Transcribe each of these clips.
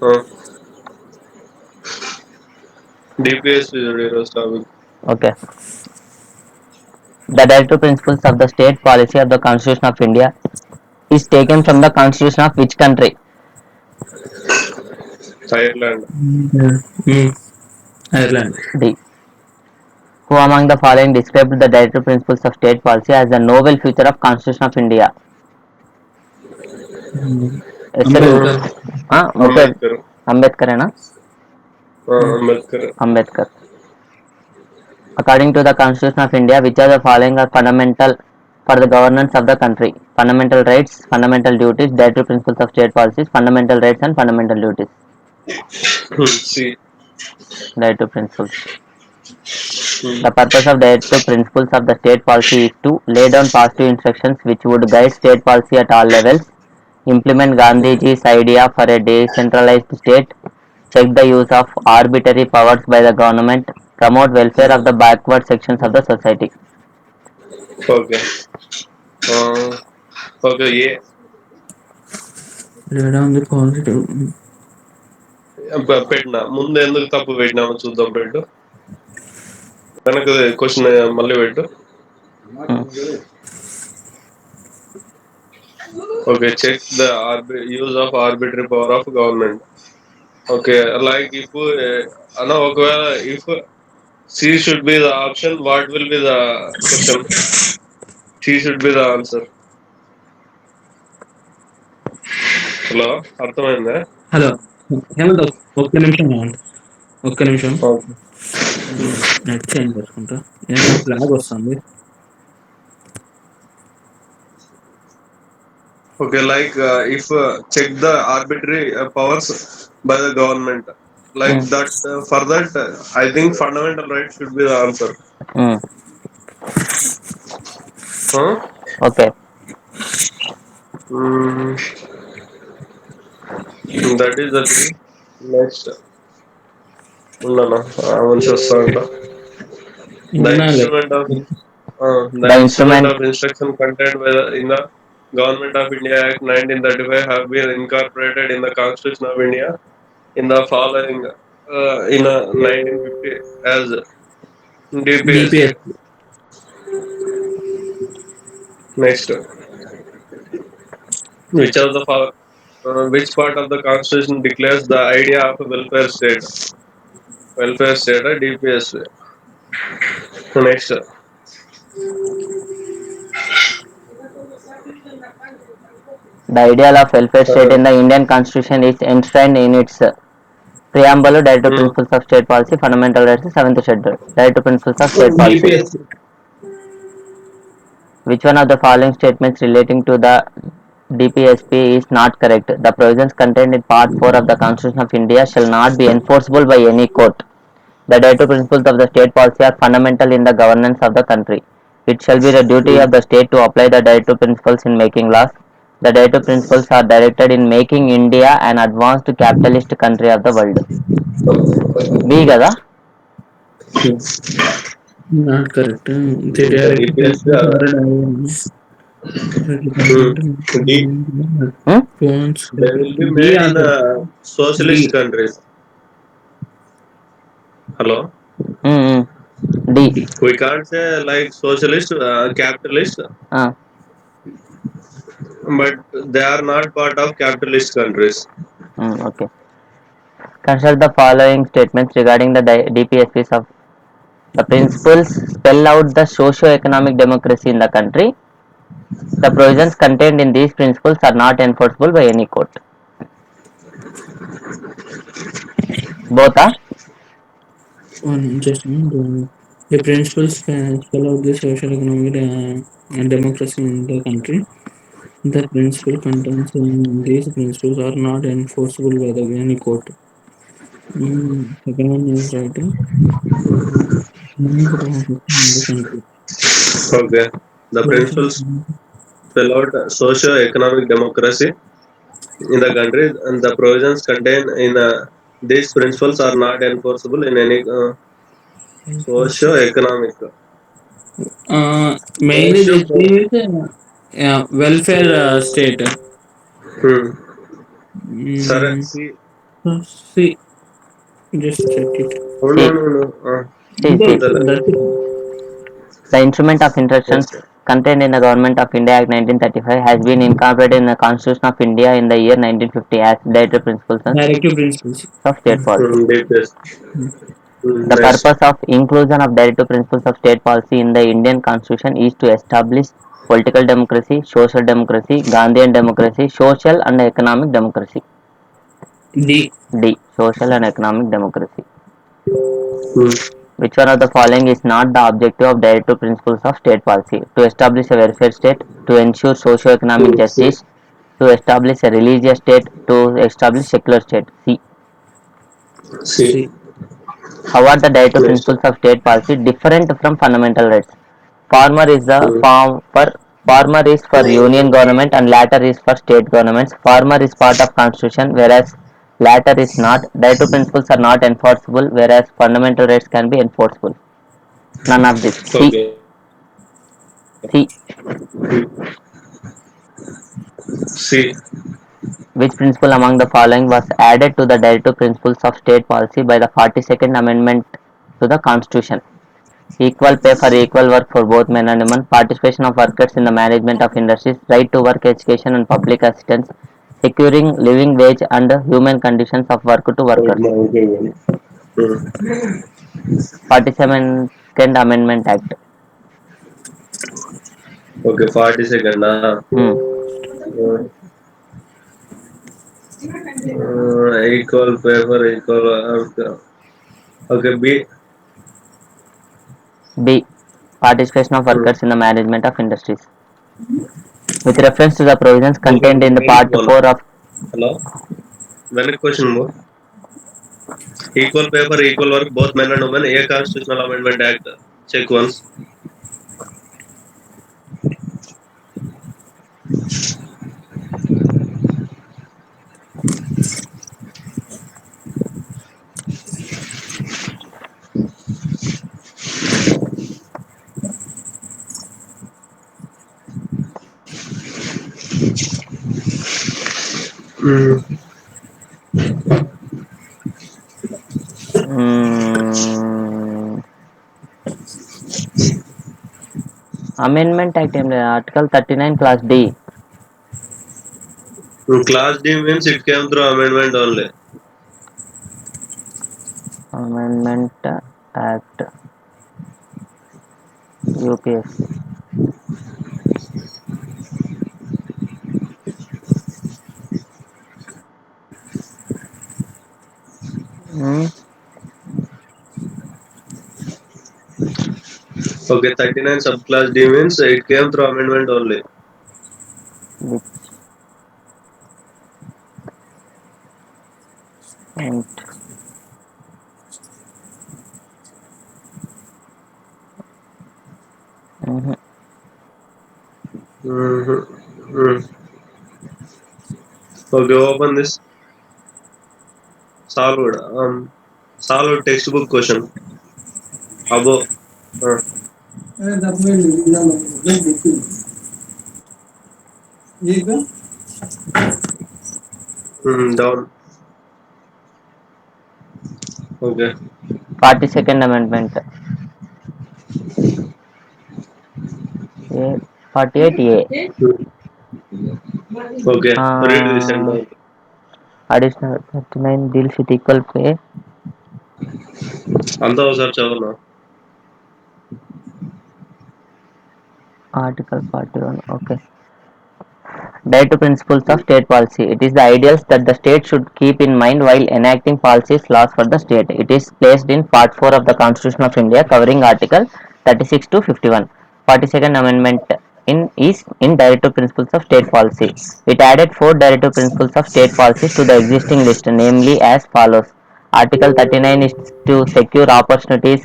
Uh, DPS is a topic. Okay. The directive principles of the state policy of the Constitution of India is taken from the Constitution of which country? Ireland. Yeah. Ireland. D. Who among the following described the directive principles of state policy as the noble future of Constitution of India? Mm. SL. Ambedkar. Uh, ముప్పై Ambedkar. అంబేద్కరేనా? Mm. Ambedkar. Ambedkar. According to the Constitution of India, which of the following are fundamental for the governance of the country? Fundamental rights, fundamental duties, directive principles of state policies, fundamental rights and fundamental duties. See. Directive principles. Hmm. The purpose of directive principles of the state policy is to lay down positive instructions which would guide state policy at all levels, implement Gandhiji's idea for a decentralized state, check the use of arbitrary powers by the government, promote welfare of the backward sections of the society. Okay. Uh, okay. Yeah. Lay down the positive. పెట్టినా ముందు ఎందుకు తప్పు పెట్టినామో చూద్దాం పెట్టు వెనక question మళ్ళీ పెట్టు okay check the use of arbitrary power of government okay like if అన్న ఒకవేళ if C should be the option what will be the question C should be the answer hello అర్థమైందా హలో హేమంత్ ఒక్క నిమిషం హేమంత్ ఒక్క నిమిషం okay net change చేసుకుంటా ఏమో flag వస్తుంది. Okay, like if check the arbitrary powers by the government, like Mm, that. For that, I think fundamental right should be the answer. mm, Huh? okay. Mm, that is the thing. Next, no, one the వినాలి. instrument of the The instrument instrument. of instruction contained by in the Government of India Act 1935 have been incorporated in the Constitution of India in the following in 1950 as DPSP. DPS Next, which of the which part of the Constitution declares the idea of a welfare state? Welfare state, DPSP. Next, The ideal of welfare state in the Indian Constitution is enshrined in its preamble, directive hmm, principles of state policy, fundamental rights, seventh schedule. Directive principles of state policy. DPS Which one of the following statements relating to the Dpsp is not correct? The provisions contained in Part 4 of the Constitution of India shall not be enforceable by any court. The directive principles of the state policy are fundamental in the governance of the country. It shall be the duty hmm. of the state to apply the directive principles in making laws. The directive principles are directed in making India an advanced capitalist country of the world. B కదా? Not correct. The The direct DPSP. Principles are Hmm. D, Hmm? they will be D made in answer. D socialist countries. Hello. Hmm, hmm. D. We can't say like socialist, capitalist, Ah, but they are not part of capitalist countries. okay. Consider the following statements regarding the DPSPs of the principles spell out the socio-economic democracy in the country. The provisions contained in these principles are not enforceable by any court. Both are. just the principles spell out the social economic and democracy in the country. The principle contains in these principles are not enforceable by the any court. Second one is right. Economic democracy in the country. Okay. The principles spell out socio-economic democracy in the country, and the provisions contained in these principles are not enforceable in any socio-economic. Mainly Socio. this is welfare state. Hmm. Sir, Mm, see. See, just check it. Oh, no, See, no, no. see. That's it. The instrument of Yes, instructions sir. contained in the Government of India Act 1935 has been incorporated in the Constitution of India in the year 1950 as Directive Principles Directive principles. of State Policy. Deep test. Mm. The Nice. purpose of inclusion of Directive Principles of State Policy in the Indian Constitution is to establish political democracy, social democracy, Gandhian democracy, social and economic democracy. D. D. Social and economic democracy. Hmm. Which one of the following is not the objective of Directive Principles of State Policy? To establish a welfare state, to ensure socio-economic See, justice, to establish a religious state, to establish secular state. C. see. C. How are the Directive Next. Principles of State Policy different from fundamental rights? Former is the Hmm. form for Former is for union government and latter is for state governments. Former is part of constitution whereas latter is not. Directive principles are not enforceable whereas fundamental rights can be enforceable. None of this. C. Okay. C. See. Which principle among the following was added to the Directive Principles of State Policy by the 42nd Amendment to the Constitution? Equal pay for equal work for both men and women, participation of workers in the management of industries, right to work, education and public assistance, securing living wage and human conditions of work to Wait, workers. my opinion. Hmm. 42nd Amendment Act. Okay, 40 second. Hmm. Equal paper, equal. Okay, B. B. Participation of Hmm. workers in the management of industries. With reference to the provisions Okay, contained in the wait Part one. 4 of Hello. When question more. Equal paper, equal work, both men and women. A constitutional amendment act. Check once. Hmm. mm, Amendment Act Article 39 Class D. Class D means it came through amendment only. Amendment Act UPSP. Mm, Okay, 39 subclass D means it came through amendment only. which and mhm. Mm-hmm. Okay, open this. Solved. Solved textbook question. Above. Uh, down. Okay. 42nd Amendment. A 48A. Hmm. Okay. Read this and Uh, down. Additional 39 deals with equal pay. అంతా ఒకసారి చదవనా. Article 41. Okay. Directive principles of state policy. It is the ideals that the state should keep in mind while enacting policies, laws for the state. It is placed in Part 4 of the Constitution of India, covering Article 36 to 51. 42nd Amendment in Directive Principles of State Policy. It added four Directive Principles of State Policies to the existing list, namely as follows. Article 39 is to secure opportunities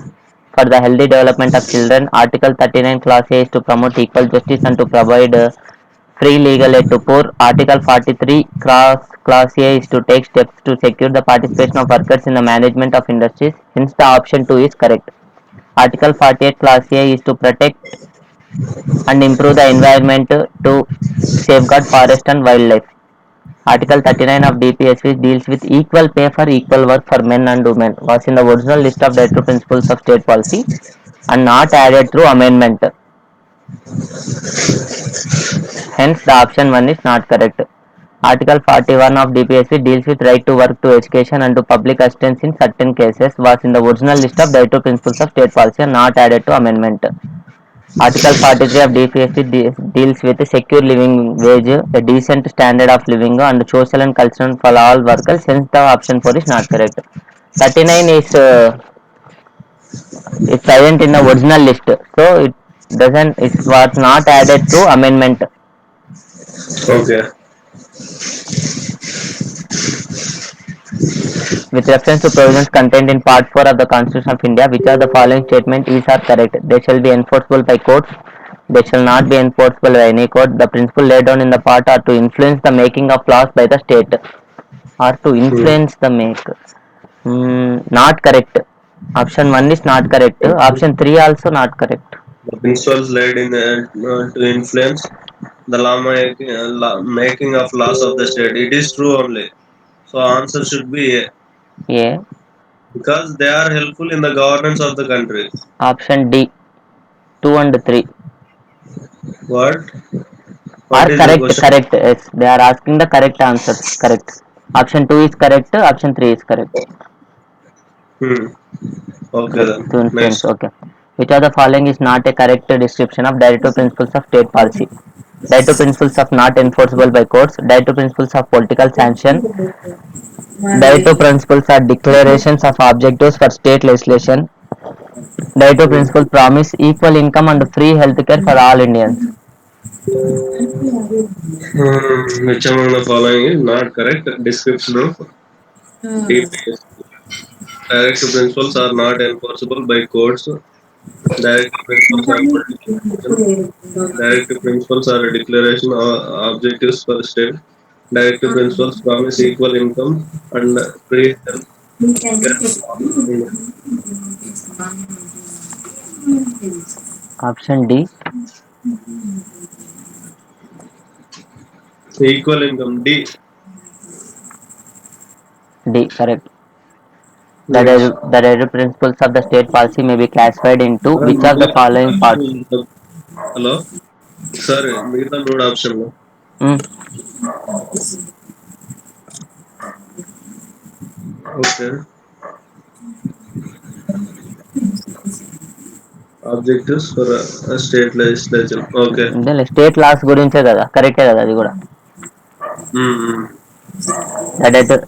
for the healthy development of children. Article 39 Clause A is to promote equal justice and to provide free legal aid to poor. Article 43 Clause A is to take steps to secure the participation of workers in the management of industries. Hence, the option 2 is correct. Article 48 Clause A is to protect and improve the environment to safeguard forest and wildlife. Article 39 of DPSP deals with equal pay for equal work for men and women, was in the original list of directive principles of state policy and not added through amendment. Hence, the option 1 is not correct. Article 41 of DPSP deals with right to work, to education and to public assistance in certain cases, was in the original list of directive principles of state policy and not added to amendment. Article 43 of DPSP deals with secure living wage, a decent standard of living and social and cultural for all workers, hence the option 4 is not correct. 39 is present in the original list, so it was not added through amendment. Okay. With reference to provisions contained in Part 4 of the Constitution of India, which are the following statement is are correct. They shall be enforceable by courts. They shall not be enforceable by any court. The principle laid down in the part are to influence the making of laws by the state. Or to Hmm. influence the make. Not correct. Option 1 is not correct. Option 3 also not correct. The principles laid in to influence the making of laws of the state. It is true only. So answer should be A, A. because they are helpful in the governance of the country. Option D. 2 and 3 What? What are is the correct. question? Correct. Yes. They are asking the correct answers. Correct. Option 2 is correct. Option 3 is correct. Hmm. Okay Right. then. To influence. Next. Okay. Which of the following is not a correct description of directive principles of state policy? Directive principles of not enforceable by courts. Directive principles of political sanction. Directive principles are declarations of objectives for state legislation. Directive Hmm. principles promise equal income and free healthcare for all Indians. Which among the following is not correct? Description of DPS. Direct principles are not enforceable by courts. Direct principles are political action. Direct principles are a declaration of objectives for state. Direct principles promise equal income and free health care for all Indians. Option D. Equal income D. D. Correct. Next. The directive principles of the state policy may be classified into which of the following parts? Hello. Sorry, మిగతా మూడు ఆప్షన్లు. Mm. Okay. Objectives for state legislature. Okay. State laws గురించే కదా, కరెక్టే కదా అది కూడా.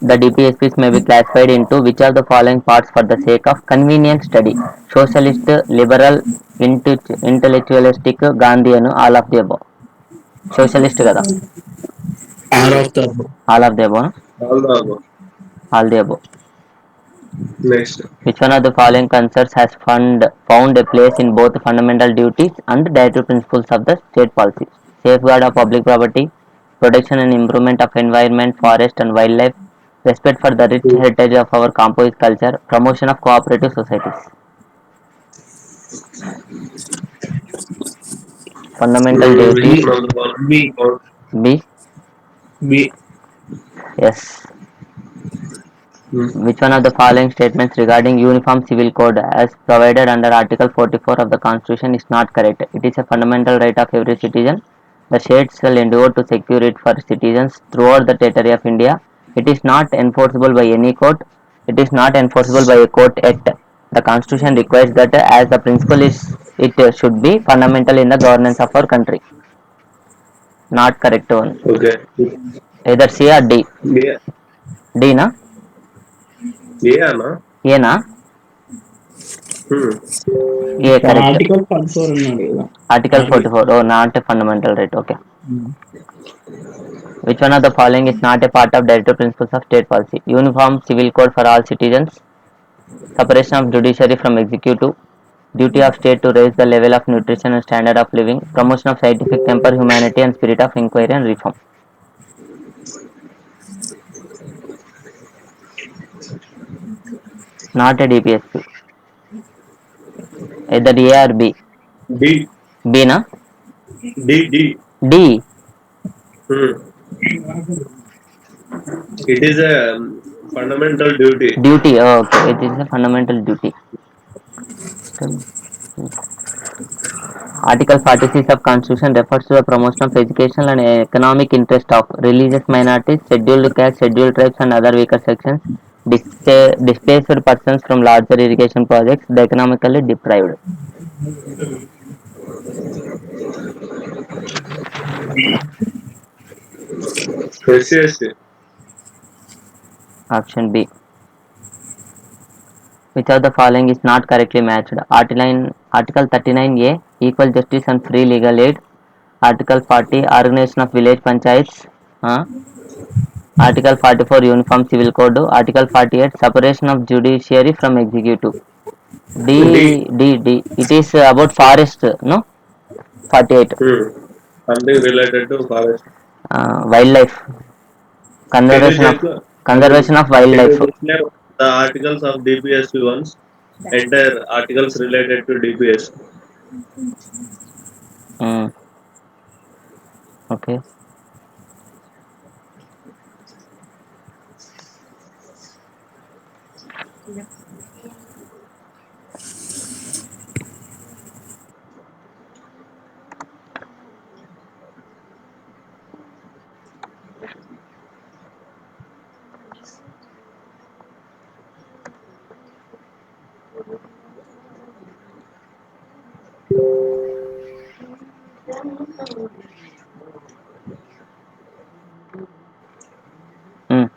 The DPSPs may be classified into which of the following parts for the sake of convenient study? Socialist, liberal, intellectualistic, Gandhian, all of the above. Socialist కదా, All of the above. all of the above. All the above. All the above. Next. Which one of the following concerns has found a place in both fundamental duties and directive principles of the state policy? Safeguard of public property, protection and improvement of environment, forest and wildlife, respect for the rich heritage of our composite culture, promotion of cooperative societies. Fundamental duties. B. B. B. Yes. Which one of the following statements regarding uniform civil code as provided under Article 44 of the Constitution is not correct? It is a fundamental right of every citizen. The states shall endeavour to secure it for citizens throughout the territory of India. It is not enforceable by any court. It is not enforceable by a court act. The Constitution requires that as the principle is, it should be fundamental in the governance of our country. Not correct one. Okay. Either C or D. A D na? ఏ అన్నా? A na? A correct. Article 44 ఉన్నాడు కదా. Article 44. Oh, not a fundamental right. Okay. Which one of the following is not a part of directive principles of state policy? Uniform civil code for all citizens. Separation of judiciary from executive. Duty of state to raise the level of nutrition and standard of living. Promotion of scientific temper, humanity and spirit of inquiry and reform. Not a DPSP. Either A or B. D. B na? D D. D. It is a fundamental duty. Duty. Oh, okay. It is a fundamental duty. Article 46 of Constitution refers to the promotion of educational and economic interest of religious minorities, scheduled castes, scheduled tribes, and other weaker sections, displaced persons from larger irrigation projects, the economically deprived. Yes, yes, yes. Option B. Which of the following is not correctly matched? Article 39A, equal justice and free legal aid. Article 40, organization of village panchayats. Article 44, uniform civil code. Article 48, separation of judiciary from executive. D. D. It is about forest, no? 48. Hmm. Something related to forest. Wildlife. Can you Conservation of just can you wildlife. just name the articles of DPSP ones? Entire articles related to DPS. Mm, okay. Mm.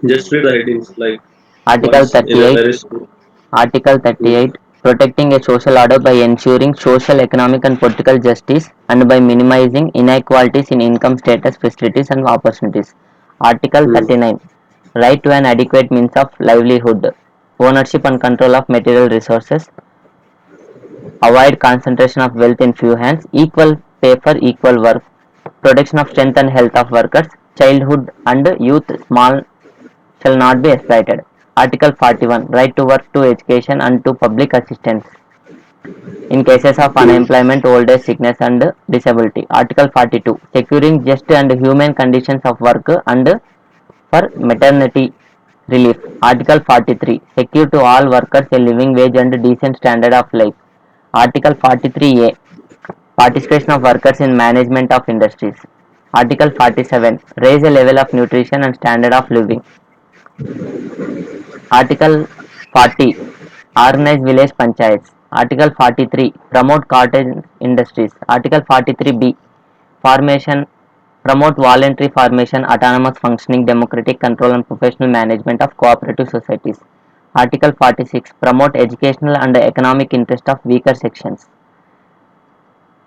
Just read the headings like Article once in a 38. very slow. Article Hmm. 38. Protecting a social order by ensuring social, economic, and political justice and by minimizing inequalities in income status, facilities, and opportunities. Article Hmm. 39. Right to an adequate means of livelihood, ownership and control of material resources, avoid concentration of wealth in few hands, equal pay for equal work, protection of strength and health of workers, childhood and youth small shall not be exploited. Article 41. Right to work, to education and to public assistance in cases of Hmm. unemployment, old age, sickness and disability. Article 42. Securing just and humane conditions of work and for maternity relief. Article 43. Secure to all workers a living wage and decent standard of life. Article 43A. Participation of workers in management of industries. Article 47. Raise a level of nutrition and standard of living. Article 40. Organize village panchayats. Article 43. Promote cottage industries. Article 43B. Formation Promote voluntary formation, autonomous functioning, democratic control and professional management of cooperative societies. Article 46. Promote educational and economic interest of weaker sections.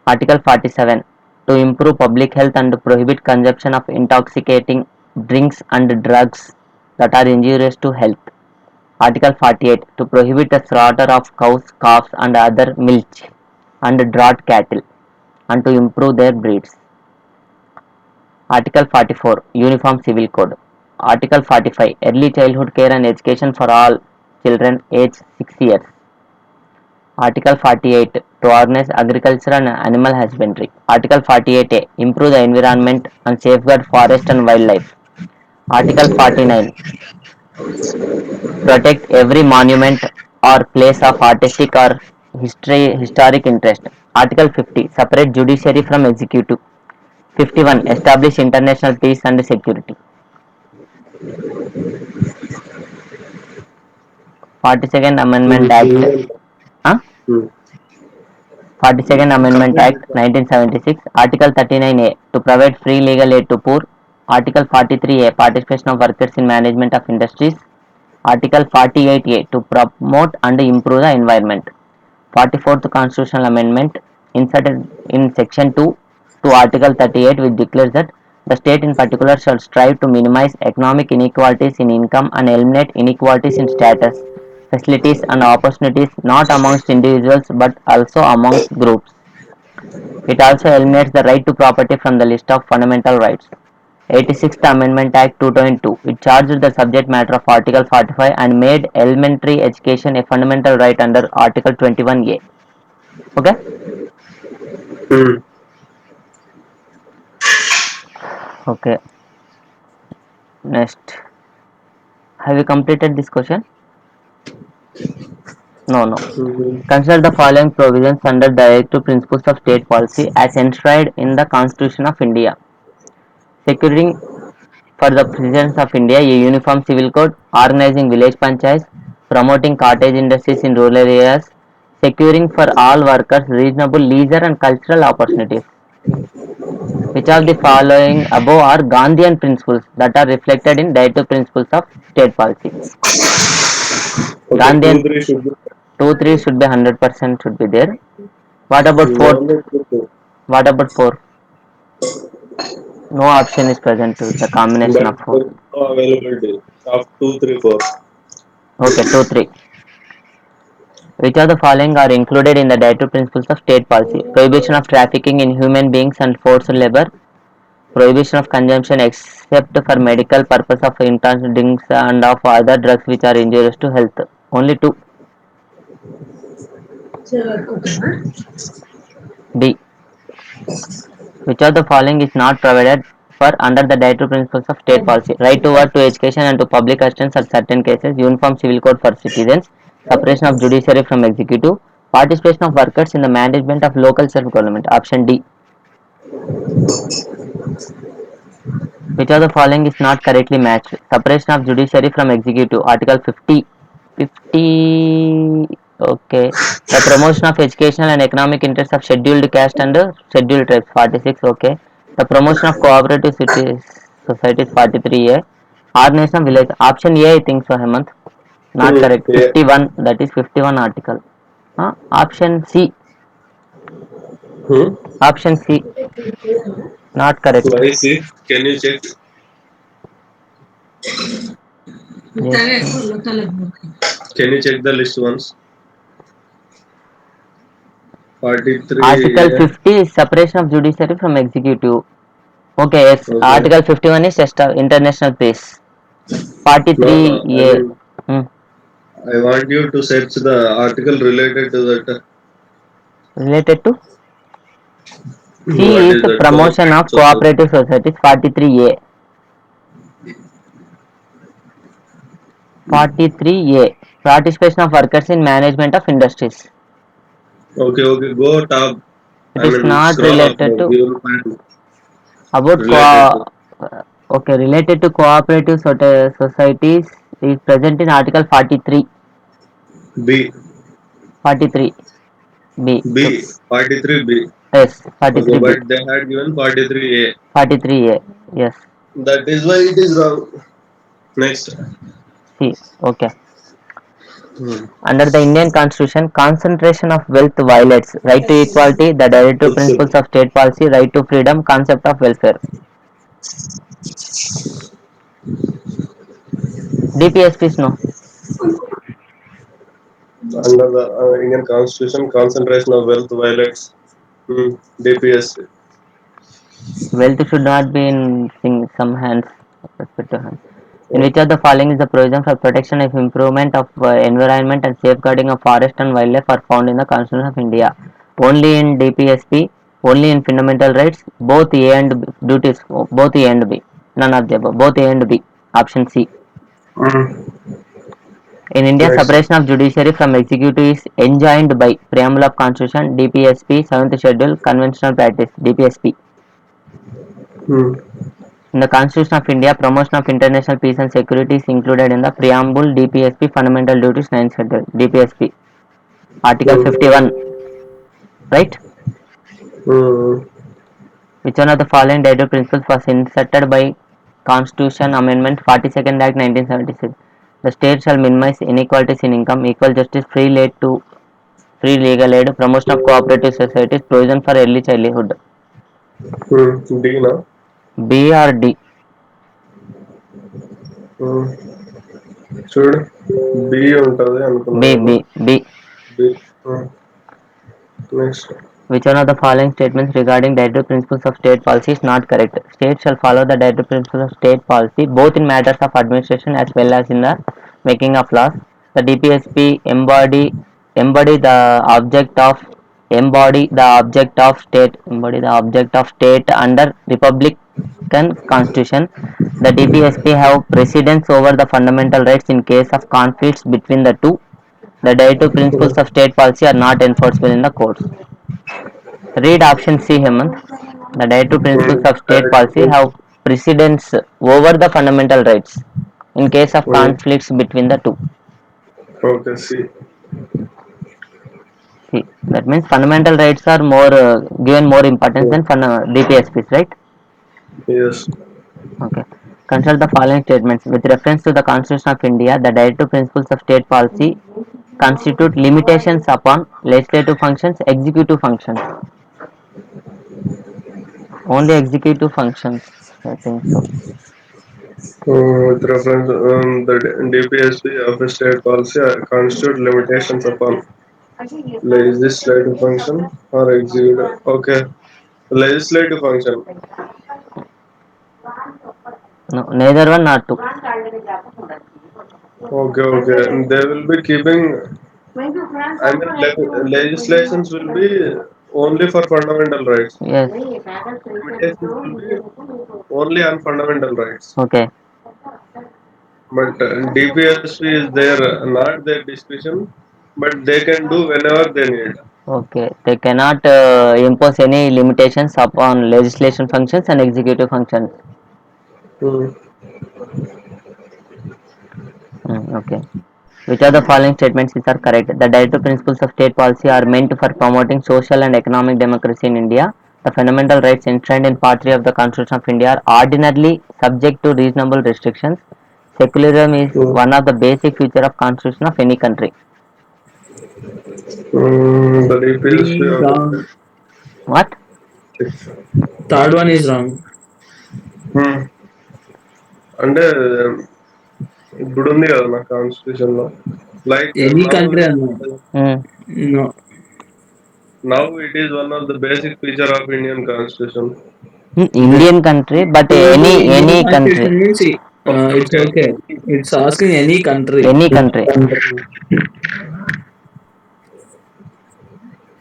Article 47. To improve public health and prohibit consumption of intoxicating drinks and drugs that are injurious to health. Article 48. To prohibit the slaughter of cows, calves and other milch and draught cattle and to improve their breeds. Article 44. Uniform Civil Code. Article 45. Early childhood care and education for all children aged 6 years. Article 48. To organize agriculture and animal husbandry. Article 48A. Improve the environment and safeguard forest and wildlife. Article 49. Protect every monument or place of artistic or historic interest. Article 50. Separate judiciary from executive. 51. Establish international peace and security. 42nd Hmm. Amendment Act. Even, Huh? hmm. 42nd Amendment Complete Act this one. 1976. Article 39A. To provide free legal aid to poor. Article 43A. Participation of workers in management of industries. Article 48A. To promote and improve the environment. 44th Constitutional Amendment inserted in Section 2 to Article 38, which declares that the state in particular shall strive to minimize economic inequalities in income and eliminate inequalities in status, facilities and opportunities not amongst individuals but also amongst groups. It also eliminates the right to property from the list of fundamental rights. 86th Amendment Act 2002. It charged the subject matter of Article 45 and made elementary education a fundamental right under Article 21A. Okay? Hmm. Okay, next. Have you completed this question? No, no. Mhm. Consider the following provisions under the Directive Principles of State Policy as enshrined in the Constitution of India. Securing for the citizens of India a uniform civil code, organizing village panchayats, promoting cottage industries in rural areas, securing for all workers reasonable leisure and cultural opportunities. Which of the following above are Gandhian principles that are reflected in Directive Principles of State Policy? Okay, two, Gandhian three should be 2, 3 should be 100% should be there. What about fourth? non existing. What about four? No option is present to the combination That of four. there is no availability of 2, 3, 4. Okay, 2, 3. Which of the following are included in the Directive Principles of State Policy? Prohibition of trafficking in human beings and forced labor. Prohibition of consumption except for medical purpose of intense drinks and of other drugs which are injurious to health. Only two. D. Which of the following is not provided for under the Directive Principles of State Policy? Right to work, to education and to public assistance at certain cases, uniform civil code for citizens, separation of judiciary from executive, participation of workers in the management of local self-government. Option D. Which of the following is not correctly matched? Separation of judiciary from executive, Article 50. 50. Okay. The promotion of educational and economic interests of scheduled caste and scheduled tribes, 46. Okay. The promotion of cooperative cities, societies, 43A. Organization of village, option A, I think so, Hemant. Not correct. Yeah. 51, that is 51 article. Option C. Hmm? Option C, not correct. Why see? Can you check? Yes. Can you check the list once? 43. Article Yeah. 50 is separation of judiciary from executive. Okay, yes. Okay. Article 51 is international peace. No, no. I 43A. mean, Hmm. I want you to search the article related to that. Related to C What is is that promotion cooperative of society? cooperative societies, 43A. 43A. Participation of workers in management of industries. Okay, okay. Go top. It I is mean, not scroll up related more. to You will find about related to okay, related to cooperative societies is present in Article 43. B. 43 B. B. 43 B. Yes, Okay, 43 B. but they had given 43 A. 43A. Yes. That is why it is wrong. Next. C. Okay. Hmm. Under the Indian Constitution, concentration of wealth violates right to equality, the directive Good, principles good. of state policy, right to freedom, concept of welfare. DPSPs no. Under the Indian Constitution, concentration of wealth violates DPSP. Wealth should not be in some hands, respective hands. In which of the following is the provision for protection of improvement of environment and safeguarding of forest and wildlife are found in the Constitution of India? Only in DPSP, only in fundamental rights, both A and B, duties, both A and B. None of the above, both A and B. Option C. Mm. In India, Next. separation of judiciary from executive is enjoined by Preamble of Constitution, DPSP, 7th Schedule, Conventional Practice, DPSP. Hmm. In the Constitution of India, promotion of international peace and security is included in the Preamble, DPSP, Fundamental Duties, 9th Schedule, DPSP. Article Hmm. 51, right? Hmm. Which one of the following data principles was inserted by Constitution Amendment 42nd Act 1976? The state shall minimize inequalities in income, equal justice, free legal aid, promotion of cooperative societies, provision for early childhood. D now. B or D? Hmm. చూడు B ఉంటుంది అనుకున్నా B, నేను B, B. B next Which one of the following statements regarding directive principles of state policy is not correct? States shall follow the directive principles of state policy both in matters of administration as well as in the making of laws. The DPSP embody the object of embody the object of state under republic Constitution, the DPSP have precedence over the fundamental rights in case of conflicts between the two. The directive principles of state policy are not enforceable in the courts. Read option C, Hemant. The directive principles of state policy Directive. have precedence over the fundamental rights in case of Mm. conflicts between the two. Okay, see. See, that means fundamental rights are more given more importance than DPSPs, right? Yes. Okay. Consider the following statements. With reference to the Constitution of India, the directive principles of state policy constitute limitations upon legislative functions, executive functions. Only executive functions, I think so. With reference the DPSP of a state policy constitute limitations upon legislative function or executive. Okay, legislative function. No, neither one, not two. Okay, okay. And they will be keeping. I mean, legislations will be only for fundamental rights. Yes. Limitations will be only on fundamental rights. Okay. But DPSP is their not their discretion, but they can do whenever they need. Okay. They cannot impose any limitations upon legislation functions and executive functions. Hmm. Okay. Which are the following statements which are correct? The directive principles of state policy are meant for promoting social and economic democracy in India. The fundamental rights enshrined in Part 3 of the Constitution of India are ordinarily subject to reasonable restrictions. Secularism is Hmm. one of the basic features of constitution of any country. The DPSP B of wrong. What? Third one is wrong. hmm. అంటే ఇప్పుడు ఉంది కదా నా constitution లో like Any now country and Mm. no. now it is one of the basic feature of Indian constitution. Indian country, but Indian any country, constitution means it's Okay. okay. It's asking any country. any country.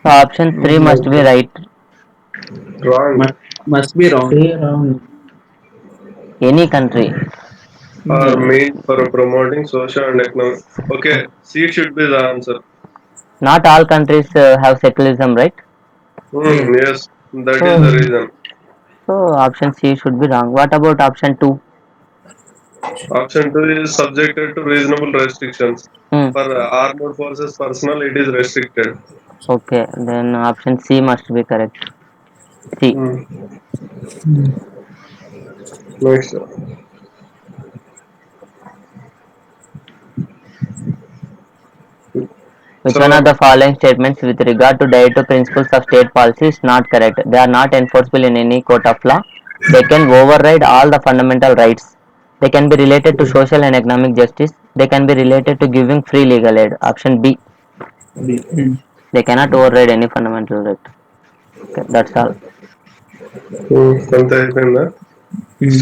So option 3 must be right. Wrong. Must be wrong. Any country. Are No. made for promoting social and economic. Okay, C should be the answer. Not all countries have secularism, right? Yes, that is the So, reason. so option C should be wrong. What about option 2? Option 2 is subjected to reasonable restrictions. Hmm. For armed forces personnel, it is restricted. Okay, then option C must be correct. C. Hmm. Next. Which one of So, the following statements with regard to directive principles of state policy is not correct? They are not enforceable in any court of law. They can override all the fundamental rights. They can be related to social and economic justice. They can be related to giving free legal aid. Option B. B. Mm. They cannot override any fundamental right. Okay, that's all. అంత అయిపోయిందా? Mm.